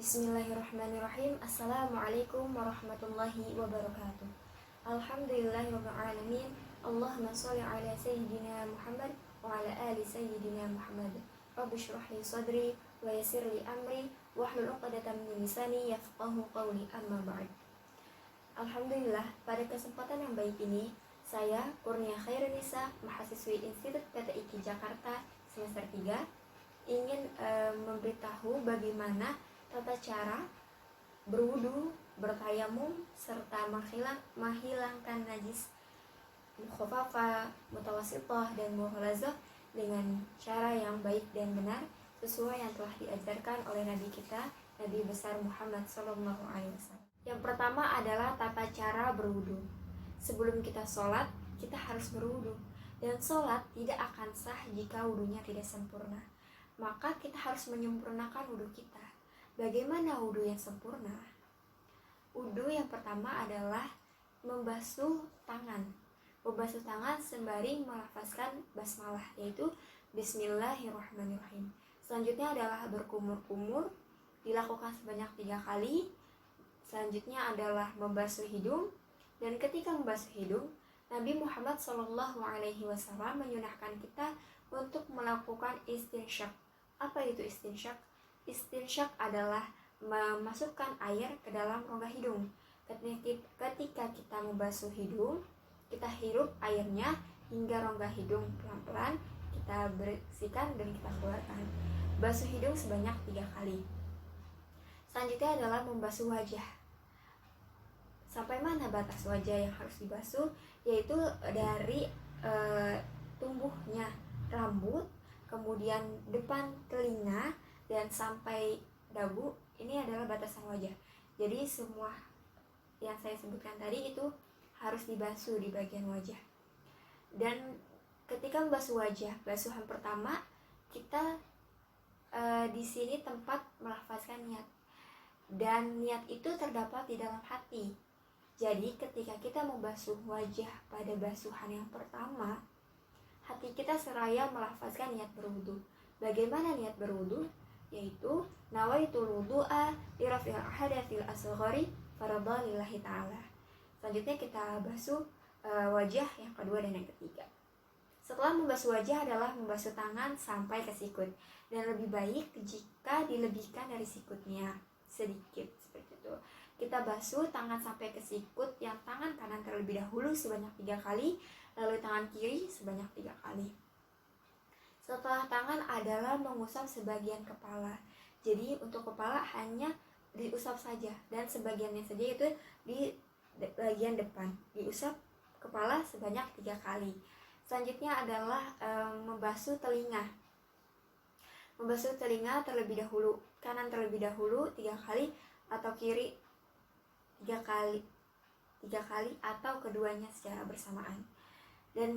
Bismillahirrahmanirrahim. Assalamualaikum warahmatullahi wabarakatuh. Alhamdulillahirrahmanirrahim. Allahumma sholli ala sayyidina Muhammad wa ala ali sayyidina Muhammad. Rabbi shrah li sadri wa yassir li amri wahlul 'uqdatam min lisani yafqahu qawli, amma ba'd. Alhamdulillah, pada kesempatan yang baik ini saya Kurnia Khairunisa, mahasiswi Institut PTIQ Jakarta semester 3 ingin memberitahu bagaimana tata cara berwudu, bertayamum, serta menghilangkan najis mukhafafah, mutawassithah, dan mughalazah dengan cara yang baik dan benar sesuai yang telah diajarkan oleh Nabi kita, Nabi besar Muhammad SAW. Yang pertama adalah tata cara berwudu. Sebelum kita sholat, kita harus berwudu, dan sholat tidak akan sah jika wudunya tidak sempurna. Maka kita harus menyempurnakan wudu kita. Bagaimana wudu yang sempurna? Wudu yang pertama adalah membasuh tangan. Membasuh tangan sembari melafazkan basmalah, yaitu Bismillahirrahmanirrahim. Selanjutnya adalah berkumur-kumur, dilakukan sebanyak 3 kali. Selanjutnya adalah membasuh hidung, dan ketika membasuh hidung, Nabi Muhammad SAW menyunahkan kita untuk melakukan istinsyak. Apa itu istinsyak? Istinsyak adalah memasukkan air ke dalam rongga hidung. Ketika kita membasuh hidung, kita hirup airnya hingga rongga hidung pelan-pelan kita bersihkan dan kita keluarkan. Basuh hidung sebanyak 3 kali. Selanjutnya adalah membasuh wajah. Sampai mana batas wajah yang harus dibasuh? Yaitu dari tumbuhnya rambut, kemudian depan telinga, dan sampai dagu. Ini adalah batasan wajah. Jadi semua yang saya sebutkan tadi itu harus dibasuh di bagian wajah. Dan ketika membasuh wajah, basuhan pertama kita di sini tempat melafazkan niat. Dan niat itu terdapat di dalam hati. Jadi ketika kita membasuh wajah pada basuhan yang pertama, hati kita seraya melafazkan niat berwudu. Bagaimana niat berwudu? Yaitu nawaitul wudu'a li raf'il hadathil asghari faradhan lillahi ta'ala. Selanjutnya kita basuh wajah yang kedua dan yang ketiga. Setelah membasuh wajah adalah membasuh tangan sampai ke sikut, dan lebih baik jika dilebihkan dari sikutnya sedikit seperti itu. Kita basuh tangan sampai ke sikut, yang tangan kanan terlebih dahulu sebanyak 3 kali, lalu tangan kiri sebanyak 3 kali. Setelah tangan adalah mengusap sebagian kepala. Jadi untuk kepala hanya diusap saja, dan sebagiannya saja itu di bagian depan. Diusap kepala sebanyak 3 kali. Selanjutnya adalah membasuh telinga. Membasuh telinga terlebih dahulu, kanan terlebih dahulu 3 kali, atau kiri 3 kali atau keduanya secara bersamaan. Dan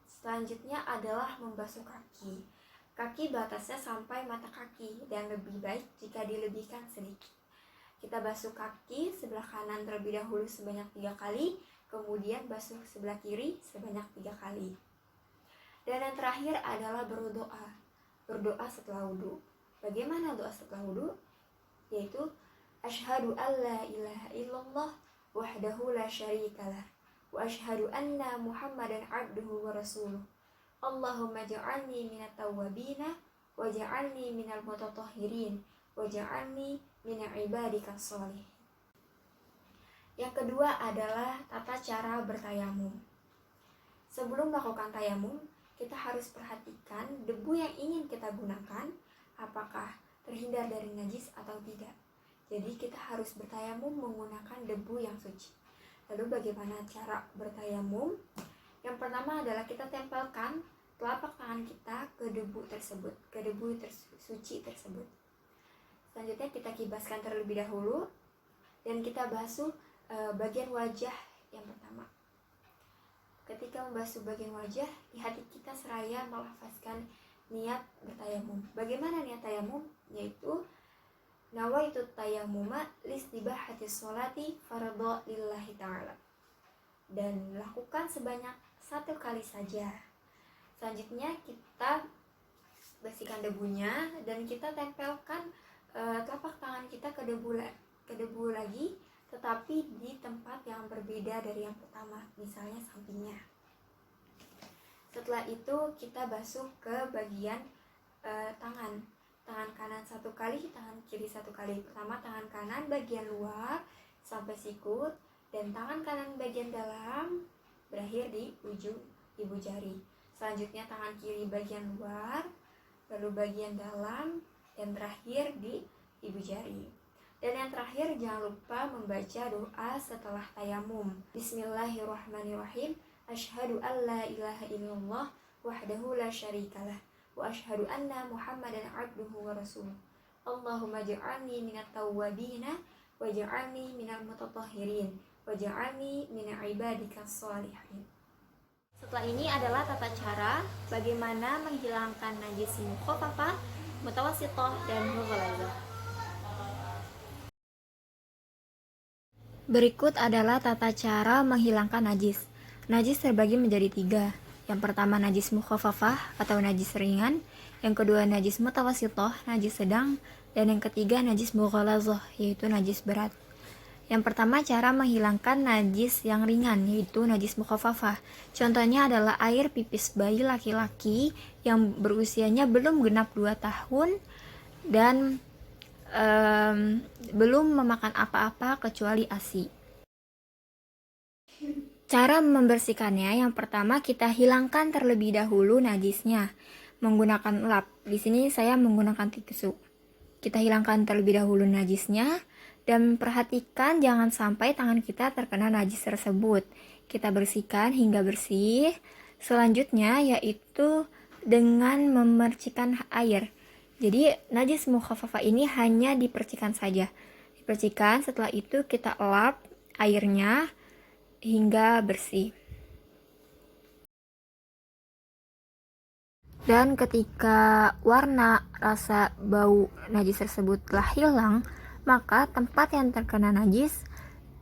selanjutnya adalah membasuh kaki. Kaki batasnya sampai mata kaki, dan lebih baik jika dilebihkan sedikit. Kita basuh kaki sebelah kanan terlebih dahulu sebanyak 3 kali, kemudian basuh sebelah kiri sebanyak 3 kali. Dan yang terakhir adalah berdoa. Berdoa setelah wudu. Bagaimana doa setelah wudu? Yaitu asyhadu alla ilaha illallah wahdahu la syarikalah wa asyhadu anna Muhammadan abduhu wa rasuluh. Allahumma ja'alni minat tawwabina wa ja'alni minal mutatahhirin wa ja'alni min ibadikas sholihin. Yang kedua adalah tata cara bertayamum. Sebelum melakukan tayamum, kita harus perhatikan debu yang ingin kita gunakan apakah terhindar dari najis atau tidak. Jadi kita harus bertayamum menggunakan debu yang suci. Lalu bagaimana cara bertayamum? Yang pertama adalah kita tempelkan telapak tangan kita ke debu tersebut, ke debu suci tersebut. Selanjutnya kita kibaskan terlebih dahulu, dan kita basuh bagian wajah yang pertama. Ketika membasuh bagian wajah, di hati kita seraya melafazkan niat bertayamum. Bagaimana niat tayamum? Yaitu nawaitu tayammuma listibahati sholati faradha lillahi ta'ala. Dan lakukan sebanyak 1 kali saja. Selanjutnya kita bersihkan debunya, dan kita tempelkan telapak tangan tangan kita ke debu lagi, tetapi di tempat yang berbeda dari yang pertama, misalnya sampingnya. Setelah itu kita basuh ke bagian tangan kanan 1 kali, tangan kiri 1 kali. Pertama tangan kanan bagian luar sampai sikut, dan tangan kanan bagian dalam berakhir di ujung ibu jari. Selanjutnya tangan kiri bagian luar, lalu bagian dalam, dan terakhir di ibu jari. Dan yang terakhir, jangan lupa membaca doa setelah tayamum. Bismillahirrahmanirrahim. Asyhadu an la ilaha illallah wahdahu la syarikalah wa asyhadu anna Muhammadan abduhu wa rasuluh. Allahumma ja'alni minat tawwabina wa ja'alni minal mutatahhirin wa ja'alni min ibadikas sholihin. Setelah ini adalah tata cara bagaimana menghilangkan najis mukhaffafah, mutawassithah, dan mughalazah. Berikut adalah tata cara menghilangkan najis. Najis terbagi menjadi 3. Yang pertama najis mukhaffafah atau najis ringan, yang kedua najis mutawassithah, najis sedang, dan yang ketiga najis mughalazah, yaitu najis berat. Yang pertama cara menghilangkan najis yang ringan, yaitu najis mukhaffafah. Contohnya adalah air pipis bayi laki-laki yang berusianya belum genap 2 tahun dan belum memakan apa-apa kecuali ASI. Cara membersihkannya, yang pertama kita hilangkan terlebih dahulu najisnya menggunakan lap. Di sini saya menggunakan tisu. Kita hilangkan terlebih dahulu najisnya dan perhatikan jangan sampai tangan kita terkena najis tersebut. Kita bersihkan hingga bersih. Selanjutnya yaitu dengan memercikkan air. Jadi najis mukhaffafah ini hanya dipercikan saja. Dipercikan, setelah itu kita lap airnya hingga bersih. Dan ketika warna, rasa, bau najis tersebut telah hilang, maka tempat yang terkena najis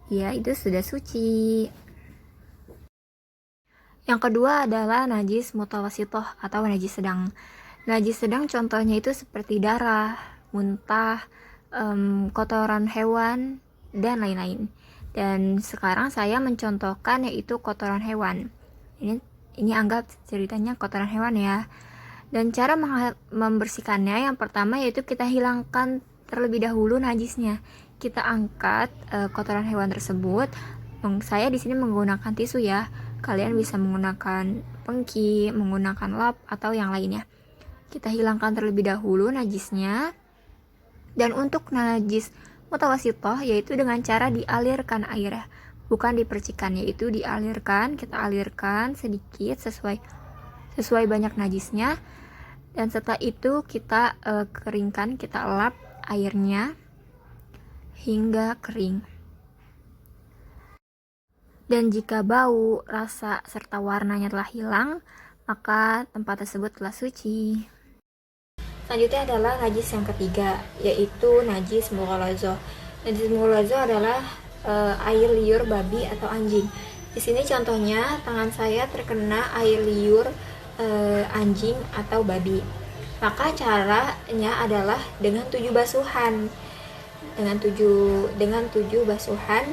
ya itu sudah suci. Yang kedua adalah najis mutawassithah atau najis sedang. Najis sedang contohnya itu seperti darah, muntah, kotoran hewan, dan lain-lain. Dan sekarang saya mencontohkan yaitu kotoran hewan. Ini anggap ceritanya kotoran hewan ya. Dan cara membersihkannya yang pertama yaitu kita hilangkan terlebih dahulu najisnya. Kita angkat kotoran hewan tersebut. Saya di sini menggunakan tisu ya. Kalian bisa menggunakan pengki, menggunakan lap atau yang lainnya. Kita hilangkan terlebih dahulu najisnya. Dan untuk najis mutawassithah yaitu dengan cara dialirkan air, bukan dipercikan, yaitu dialirkan. Kita alirkan sedikit sesuai banyak najisnya, dan setelah itu kita keringkan, kita lap airnya hingga kering. Dan jika bau, rasa, serta warnanya telah hilang, maka tempat tersebut telah suci. Selanjutnya adalah najis yang ketiga, yaitu najis mughalazah. Najis mughalazah adalah air liur babi atau anjing. Di sini contohnya tangan saya terkena air liur anjing atau babi. Maka caranya adalah dengan 7 basuhan. Dengan 7 basuhan,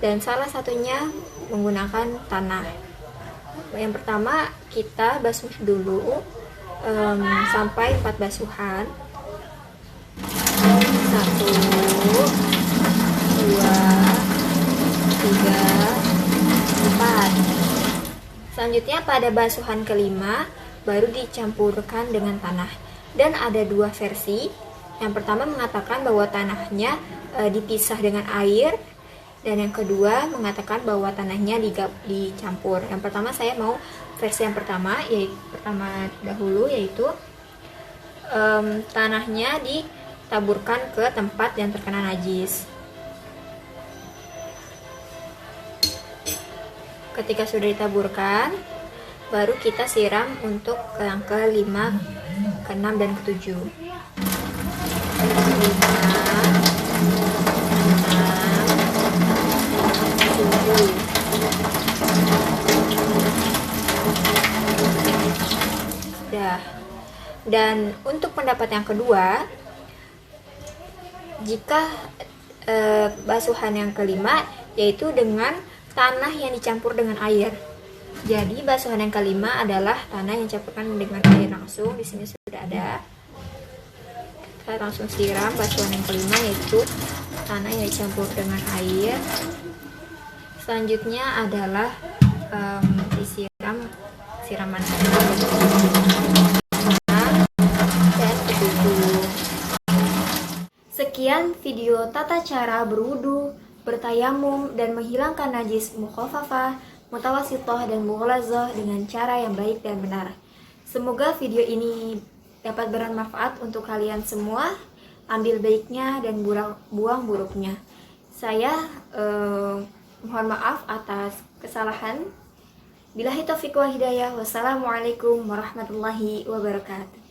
dan salah satunya menggunakan tanah. Yang pertama kita basuh dulu sampai 4 basuhan. 1, 2, 3, 4. Selanjutnya pada basuhan kelima baru dicampurkan dengan tanah. Dan ada 2 versi. Yang pertama mengatakan bahwa tanahnya dipisah dengan air, dan yang kedua mengatakan bahwa tanahnya dicampur. Yang pertama saya mau versi yang pertama, yaitu tanahnya ditaburkan ke tempat yang terkena najis. Ketika sudah ditaburkan, baru kita siram untuk yang ke-5, ke-6, dan ke-7. 5, 6, 7. Dan untuk pendapat yang kedua, Jika basuhan yang kelima yaitu dengan tanah yang dicampur dengan air. Jadi basuhan yang kelima adalah tanah yang dicampurkan dengan air langsung. Di sini sudah ada. Kita langsung siram basuhan yang kelima yaitu tanah yang dicampur dengan air. Selanjutnya adalah disiram siraman air dan berwudu. Sekian video tata cara berwudu, bertayamum, dan menghilangkan najis mukhafafah, mutawasithah, dan mughlazah dengan cara yang baik dan benar. Semoga video ini dapat bermanfaat untuk kalian semua. Ambil baiknya dan buang buruknya. Saya mohon maaf atas kesalahan. Billahi taufiq wal hidayah. Wassalamualaikum warahmatullahi wabarakatuh.